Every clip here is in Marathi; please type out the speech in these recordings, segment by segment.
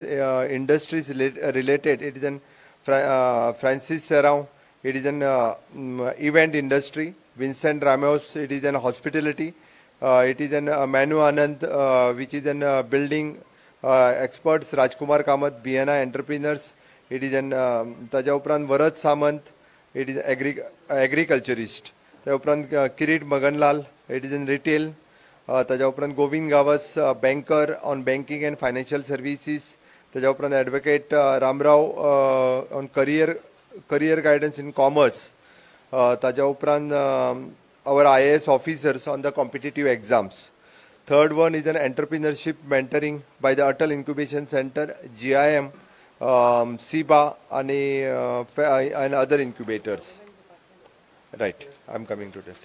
industries related. It is an Francis Serrao. It is an event industry. Vincent Ramos. It is an hospitality. It is an Manu Anand, which is an building experts. Rajkumar Kamath, BNI entrepreneurs. It is an ताज्या उपरांत Varad Samant. It is agriculturist. त्या उपरांत Kirit Maganlal. It is in retail. ताज्या उपरांत Govind Gawas, banker on banking and financial services. ताज्या उपरांत advocate Ramrao on career guidance in commerce. ताज्या उपरांत our IAS officers on the competitive exams. Third one is an entrepreneurship mentoring by the Atal Incubation Center, GIM, SIBA, and other incubators. Right, I'm coming to that.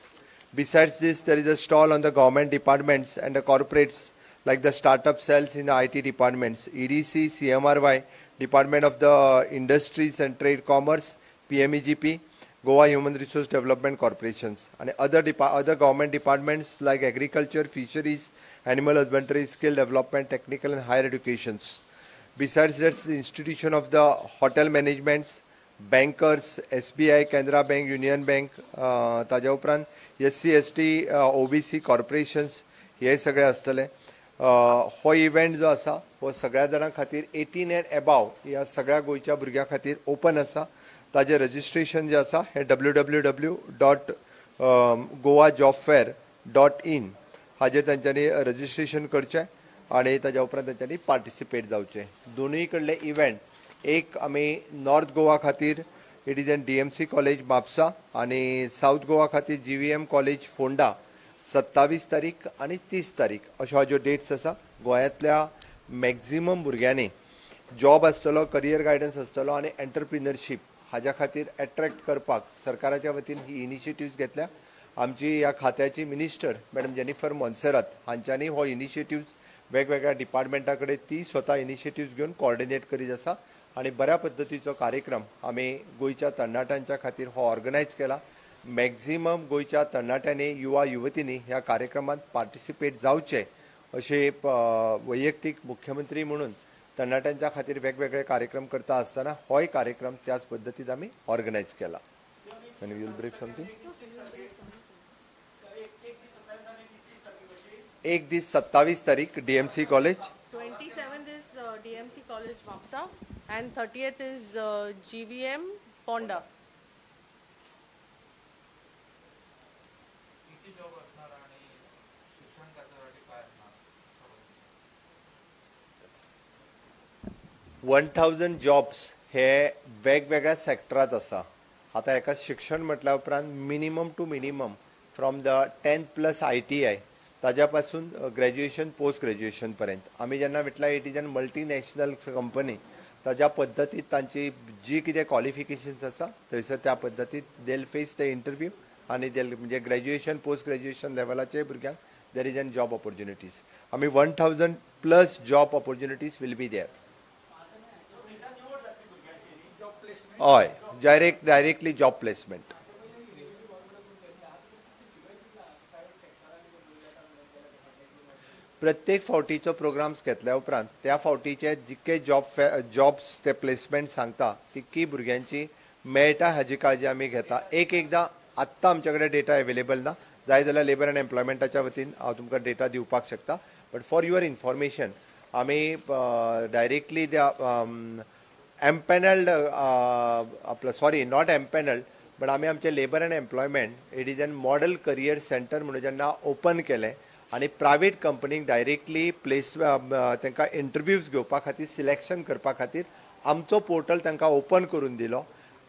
Besides this, there is a stall on the government departments and the corporates like the startup cells in the IT departments, EDC, CMRY, Department of the Industries and Trade Commerce, PMEGP, Goa Human Resource Development Corporations, and other government departments like agriculture, fisheries, animal husbandry, skill development, technical and higher educations. Besides that, the institution of the hotel managements, bankers, SBI, Canara Bank, Union Bank, ताज्या उपरांत SC, ST, OBC corporations हे सगळे आसतले. हो इव्हेंट जो आसा हो सगळ्या जाणां खातीर 18 and above ह्या सगळ्या गोंयच्या भुरग्यां खातीर ओपन आसा. ताजें रजिस्ट्रेशन जें आसा हें www.goajobfair.in हाजेर तांच्यांनी रजिस्ट्रेशन करचें आनी ताज्या उपरांत तांच्यांनी पार्टिसिपेट जावचें. दोनूय कडले इव्हेंट एक आमी नॉर्थ गोवा खातीर it is an DMC college Mapusa आनी साउथ गोवा खातीर GVM कॉलेज फोंडा 27 तारीख आनी 30 तारीख अश्यो हाज्यो डेट्स आसा. गोंयांतल्या मॅक्झिमम भुरग्यांनी जॉब आसतलो, करियर गायडन्स आसतलो आनी एंटरप्रिनरशीप हाज्या खातीर एट्रॅक्ट करपाक सरकाराच्या वतीन ही इनिशिएटिव्स घेतल्या. आमची ह्या खात्याची मिनिस्टर मॅडम जेनिफर मॉन्सेरात हांच्यांनी हो इनिशिएटिव्स वेगवेगळ्या डिपार्टमेंटा कडेन ती स्वता इनिशिएटिव्स घेवन कोऑर्डिनेट करीत आसा आनी बऱ्या पद्दतीचो कार्यक्रम आमी गोंयच्या तरणाट्यांच्या खातीर हो ऑर्गनायज केला. मॅक्झिमम गोंयच्या तरणाट्यांनी युवा युवतींनी ह्या कार्यक्रमांत पार्टिसिपेट जावचे अशें वैयक्तीक मुख्यमंत्री म्हणून तरणाट्यांच्या खातीर वेगवेगळे कार्यक्रम करता आसतना होय कार्यक्रम त्याच पद्दतीन आमी ऑर्गनायज केला. Can you brief something? एक दीस 27 तारीख DMC college. 27th is DMC College Mapsa and 30th is GVM Ponda. One 1000 jobs हे वेगवेगळ्या सेक्टरात आसा. आता एका शिक्षण म्हटल्या उपरांत minimum to minimum from the 10+ ITI ताज्या पासून ग्रॅज्युएशन पोस्ट ग्रॅज्युएशन पर्यंत आमी जेन्ना म्हटल्यार it is an multinational company ताज्या पद्दतीन तांची जी कितें क्वॉलिफिकेशन्स आसा थंयसर त्या पद्दतीन देल फेस द इंटरव्यू आनी देल म्हणजे ग्रॅज्युएशन पोस्ट ग्रॅज्युएशन लेवलाचे भुरग्यांक there is an job opportunities. आमी 1000+ job opportunities will be there. हय, डायरेक्टली जॉब प्लेसमेंट. प्रत्येक फावटीचो प्रोग्राम्स घेतल्या उपरांत त्या फावटीचे जितके जॉब्स ते प्लेसमेंट सांगता तितकी भुरग्यांची मेळटा हाजी काळजी आमी घेता. एकदां आत्तां आमचे कडेन डेटा अवेलेबल ना, जाय जाल्यार लेबर एंड एम्प्लॉयमेंटाच्या वतीन हांव तुमकां डेटा दिवपाक शकता. बट फॉर युअर इन्फॉर्मेशन आमी डायरेक्टली त्या एम्पॅनल्ड आपलं सॉरी नॉट एम्पॅनल्ड बट आमी आमचे labour and employment it is an model career centre म्हणून जेन्ना ओपन केलें आनी प्रायवेट कंपनीक डायरेक्टली प्लेस तांकां इंटरव्यूज घेवपा खातीर सिलेक्शन करपा खातीर आमचो पोर्टल तांकां ओपन करून दिलो.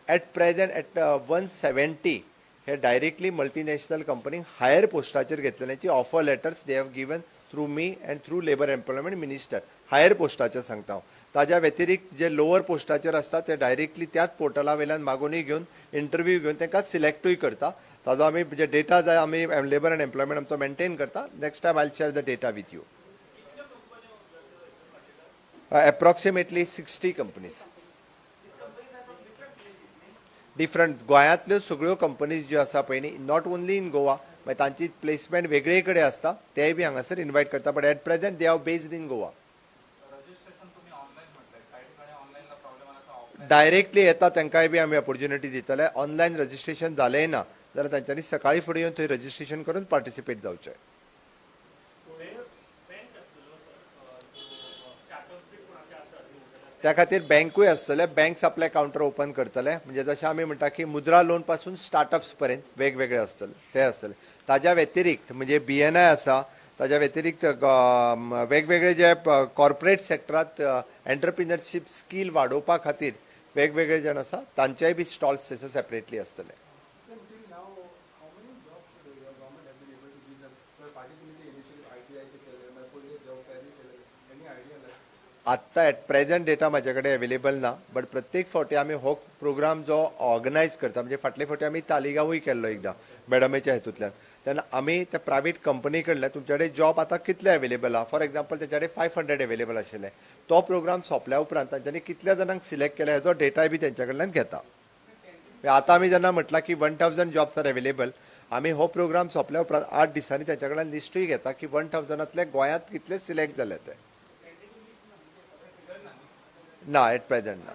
एट प्रेझेंट एट 170 हे डायरेक्टली मल्टीनॅशनल कंपनीक हायर पोस्टाचेर घेतलेल्याची offer letters they have given through me and through labour employment minister. Higher पोस्टाचेर सांगता हांव. ताज्या व्यतिरिक्त जे लोअर पोस्टाचेर आसता ते डायरेक्टली त्याच पोर्टला वयल्यान मागोनी घेवन इंटरव्यू घेवन तांकां सिलेक्टूय करता. ताजो आमी जे डेटा जाय आमी लेबर एंड एम्प्लॉयमेंट आमचो मेंटेन करता. Next time I share the data with you. Approximately 60 companies different गोंयांतल्यो सगळ्यो कंपनीज ज्यो आसा पळय न्ही नॉट ओन्ली इन गोवा मागीर तांची प्लेसमेंट वेगळे कडेन आसता तेय बी हांगासर इन्वायट करता. But at present they are based in Goa. Directly येता तांकांय बी आमी ऑपॉर्च्युनिटी दितले. ऑनलायन रजिस्ट्रेशन जालेंय ना जाल्यार तांच्यांनी सकाळी फुडें येवन थंय रजिस्ट्रेशन करून पार्टिसिपेट जावचें. त्या खातीर बँकूय आसतले. बँक्स आपले कावंटर ओपन करतले. म्हणजे जशें आमी म्हणटा की मुद्रा लोन पासून स्टार्टअप्स पर्यंत वेगवेगळे आसतले ते आसतले. ताज्या व्यतिरिक्त म्हणजे BNI आसा. ताज्या व्यतिरिक्त वेगवेगळे जे कॉर्पोरेट सेक्टरांत एंटरप्रिनरशीप स्कील वाडोवपा खातीर वेगवेगळे जण आसा तांचेय बी स्टॉल्स थंयसर सेपरेटली आसतले. Sir, till now, how many jobs the government have been able to give them? Particularly initially ITI चे केले, मग पुढे job fair केले. Any idea that? आत्ता एट प्रेझेंट डेटा माझ्या कडेन अवेलेबल ना. बट प्रत्येक फावटी आमी हो प्रोग्राम जो ऑर्गनायज करता म्हणजे फाटले फावटी आमी तालिगांवूय केल्लो एकदां मॅडमेच्या हेतूंतल्यान तेन्ना आमी त्या प्रायवेट कंपनी कडल्यान तुमचे कडेन जॉब आतां कितले अवेलेबल आहा. फॉर एक्झाम्पल तेंचे कडेन 500 अवेलेबल आशिल्ले. तो प्रोग्राम सोंपल्या उपरांत तांच्यांनी कितल्या जाणांक सिलेक्ट केले हेजो डेटाय बी तेंच्या कडल्यान घेता. आतां आमी जेन्ना म्हटलां की 1000 जॉब्स आर अवेलेबल आमी हो प्रोग्राम सोंपल्या उपरांत 8 दिसांनी तेंच्या कडल्यान लिस्टूय घेता की 1000तले गोंयांत कितले सिलेक्ट जाले ते. ना एट प्रेझेंट ना.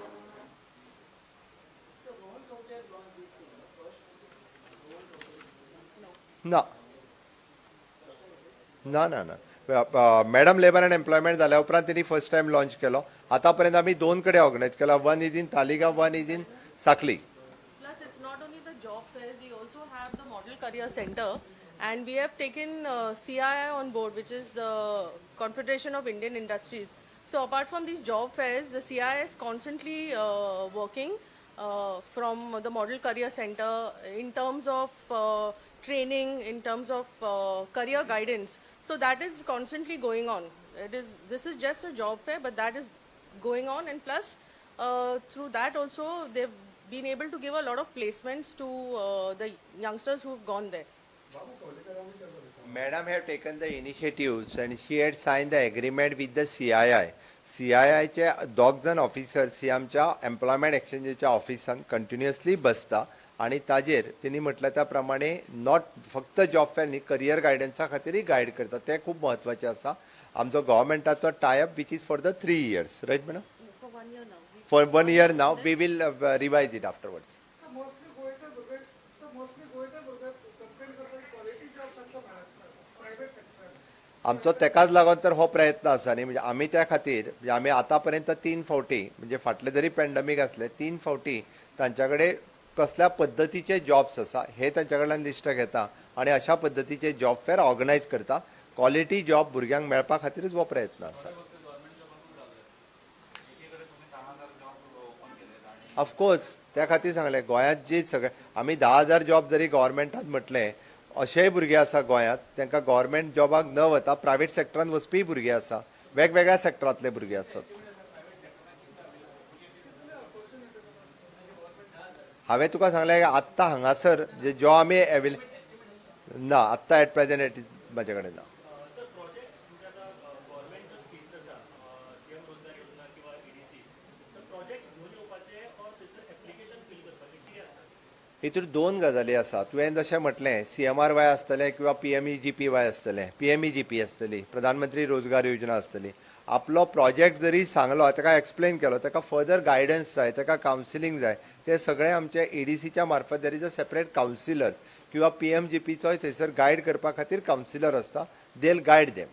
ना ना ना ना मॅडम लेबर अँड एम्प्लॉयमेंट जाल्या उपरांत तेणी फर्स्ट टायम लॉन्च केलो. आतां पर्यंत आमी 2 कडेन ऑर्गनायज केला. One is in Taleigao, one is in Sankhali. Plus, it's not only the job fairs, we also have the Model Career Center, and we have taken CII on board, which is the Confederation of Indian Industries. So, apart from these job fairs, the CII is constantly working from the Model Career Center in terms of training, in terms of career guidance. So, that is constantly going on. This is just a job fair, but that is going on, and plus, through that also, they've been able to give a lot of placements to the youngsters who've gone there. Madam have taken the initiatives and she had signed the agreement with the CII. CII चे 2 जण ऑफिसर्स ही आमच्या एम्प्लॉयमेंट एक्सचेंजेच्या ऑफिसान कंटिन्युअसली बसता आणि ताजेर तिने म्हटलं त्या प्रमाणे नॉट फक्त जॉब फेअर न्ही करियर गायडन्सा खातीरय गायड करता. ते खूप महत्वाचे आसा. आमचो गव्हर्मेंटाचो tie up which is for the 3 years, right madam? For 1 year now. For 1 year now, we will revise it afterwards. Mostly गोयच्या भुरग्याक कंप्लेंट करता क्वालिटी जॉब्स आमकां मेळना प्रायव्हेट सेक्टरान. आमचो तेकाच लागून तर हो प्रयत्न आसा न्ही. म्हणजे आमी त्या खातीर म्हणजे आमी आतां पर्यंत 3 फावटी म्हणजे फाटले जरी पॅन्डेमीक आसले 3 फावटी तांच्या कडेन कसल्या पद्दतीचे जॉब्स आसा हे तांच्या कडल्यान लिस्ट घेता आणि अशा पद्दतीचे जॉब फेअर ऑर्गनायज करता. क्वालिटी जॉब भुरग्यांक मेळपा खातीरच हो प्रयत्न आसा. ऑफकोर्स त्या खातीर सांगलें गोंयांत जी सगळे आमी 10,000 जॉब जरी गव्हर्मेंटान म्हटलें अशेय भुरगे आसा गोंयांत तांकां गव्हर्मेंट जॉबाक न वता प्रायवेट सेक्टरान वचपी भुरगे आसा. वेगवेगळ्या सेक्टरांतले भुरगे आसात. हांवें तुका सांगलें आत्तां हांगासर जो आमी ना आत्तां एट प्रेझेंट म्हाजे कडेन ना. हितूर 2 गजाली आसा. तुवें जशें म्हटलें CMRY आसतलें किंवा PMEGPY आसतलें, PMEGP आसतली, प्रधानमंत्री रोजगार योजना आसतली. आपलो प्रोजेक्ट जरी सांगलो ताका एक्सप्लेन केलो ताका फर्दर गायडन्स जाय ताका कावन्सिलींग जाय ते सगळे आमचे EDCच्या मार्फत there is a separate councillor किंवा PMGPचोय थंयसर गायड करपा खातीर कावन्सिलर आसता. दे विल गायड देम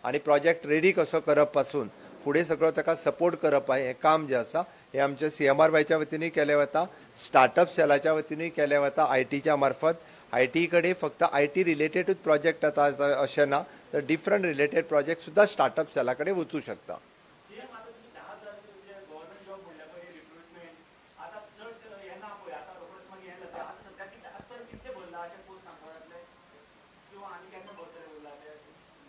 आनी प्रोजेक्ट रेडी कसो करप पासून फुडें सगळो ताका सपोर्ट करप हें काम जें आसा हे आमच्या CMRYच्या वतीनूय केलें वता. स्टार्टअप सेलाच्या वतीनूय केलें वता. ITच्या मार्फत. IT कडेन फक्त IT रिलेटेडूच प्रोजेक्ट आतां अशें ना तर डिफरंट रिलेटेड प्रोजेक्ट सुद्दां स्टार्टअप सेला कडेन वचूं शकता.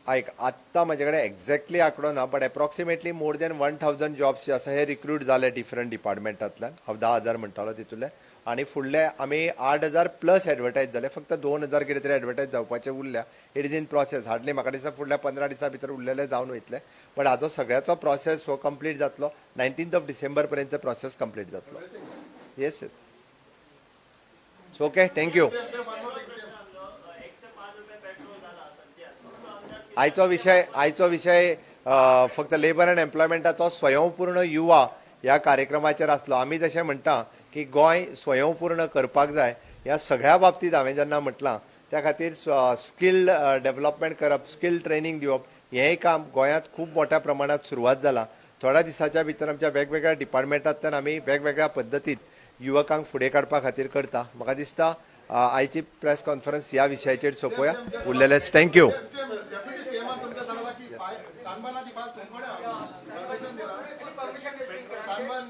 आयक आत्तां म्हाजे कडेन एक्झॅक्टली आंकडो ना but approximately more than 1000 jobs जे आसा हे रिक्रूट जाले डिफरंट डिपार्टमेंटांतल्यान. हांव 10,000 म्हणटालो तितूंतले आनी फुडले आमी 8,000 प्लस एडवर्टायज जाले. फक्त 2,000 कितें तरी एडवर्टायज जावपाचे उरल्या. It is in process. Hardly म्हाका दिसता फुडल्या 15 दिसां भितर उरलेले जावन वयतले. बट हाजो सगळ्याचो प्रोसेस हो कंप्लीट जातलो. 19th December पर्यंत प्रोसेस कंप्लीट जातलो. Yes yes. So okay thank you. आयचो विषय फक्त लेबर अँड एम्प्लॉयमेंटाचो स्वयंपूर्ण युवा ह्या कार्यक्रमाचेर आसलो. आमी जशें म्हणटा की गोंय स्वयंपूर्ण करपाक जाय, ह्या सगळ्या बाबतींत हांवें जेन्ना म्हटलां त्या खातीर स्कील डेव्हलपमेंट करप, स्कील ट्रेनींग दिवप हेंय काम गोंयांत खूब मोठ्या प्रमाणात सुरवात जाला. थोड्या दिसाच्या भितर आमच्या वेगवेगळ्या डिपार्टमेंटांतल्यान आमी वेगवेगळ्या पद्दतीन युवकांक फुडें काडपा खातीर करता. म्हाका दिसता आयची प्रेस कॉन्फरन्स ह्या विशयाचेर सोंपोवया. उरलेलेच थँक्यू. डेप्युटी सीएमान तुमच्या सांगला की सानबाना ती फार परमिशन दिला सानबान